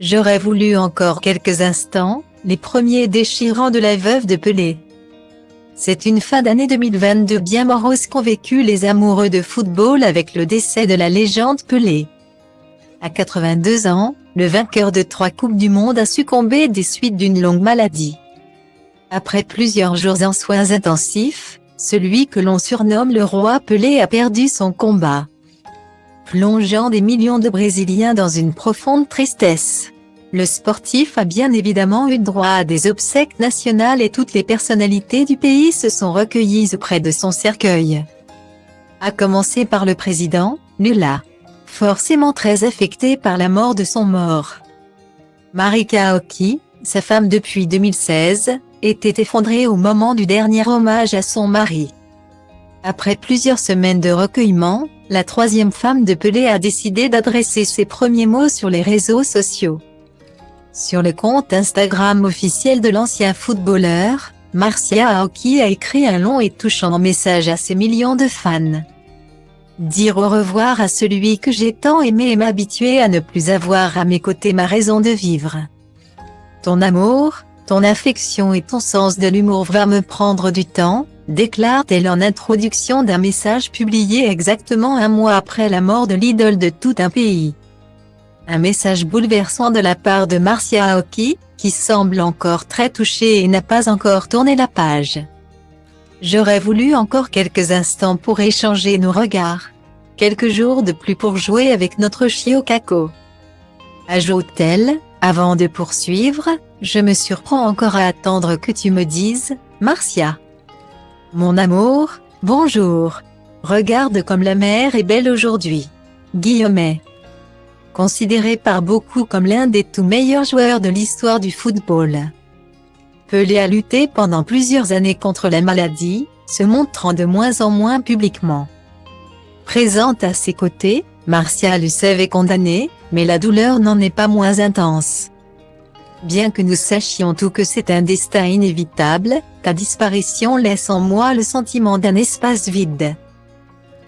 J'aurais voulu encore quelques instants, les premiers déchirants de la veuve de Pelé. C'est une fin d'année 2022 bien morose qu'ont vécu les amoureux de football avec le décès de la légende Pelé. À 82 ans, le vainqueur de 3 Coupes du Monde a succombé des suites d'une longue maladie. Après plusieurs jours en soins intensifs, celui que l'on surnomme le roi Pelé a perdu son combat, plongeant des millions de Brésiliens dans une profonde tristesse. Le sportif a bien évidemment eu droit à des obsèques nationales et toutes les personnalités du pays se sont recueillies auprès de son cercueil. À commencer par le président, Lula, forcément très affecté par la mort de son mort. Marika Aoki, sa femme depuis 2016, était effondrée au moment du dernier hommage à son mari. Après plusieurs semaines de recueillement, la troisième femme de Pelé a décidé d'adresser ses premiers mots sur les réseaux sociaux. Sur le compte Instagram officiel de l'ancien footballeur, Marcia Aoki a écrit un long et touchant message à ses millions de fans. Dire au revoir à celui que j'ai tant aimé et m'habituer à ne plus avoir à mes côtés ma raison de vivre. Ton amour, ton affection et ton sens de l'humour va me prendre du temps, déclare-t-elle en introduction d'un message publié exactement un mois après la mort de l'idole de tout un pays. Un message bouleversant de la part de Marcia Aoki, qui semble encore très touchée et n'a pas encore tourné la page. J'aurais voulu encore quelques instants pour échanger nos regards. Quelques jours de plus pour jouer avec notre chiot Kako. Ajoute-t-elle, avant de poursuivre, je me surprends encore à attendre que tu me dises, Marcia. Mon amour, bonjour. Regarde comme la mer est belle aujourd'hui. Guillemets. Considéré par beaucoup comme l'un des tout meilleurs joueurs de l'histoire du football. Pelé a lutté pendant plusieurs années contre la maladie, se montrant de moins en moins publiquement. Présente à ses côtés, Marcia le savait condamné, mais la douleur n'en est pas moins intense. Bien que nous sachions tous que c'est un destin inévitable, ta disparition laisse en moi le sentiment d'un espace vide,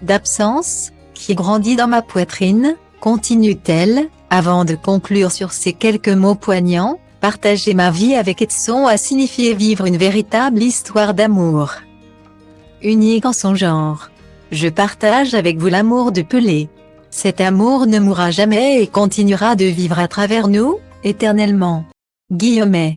d'absence, qui grandit dans ma poitrine, continue-t-elle, avant de conclure sur ces quelques mots poignants. Partager ma vie avec Edson a signifié vivre une véritable histoire d'amour, unique en son genre. Je partage avec vous l'amour de Pelé. Cet amour ne mourra jamais et continuera de vivre à travers nous, éternellement. Guillemets.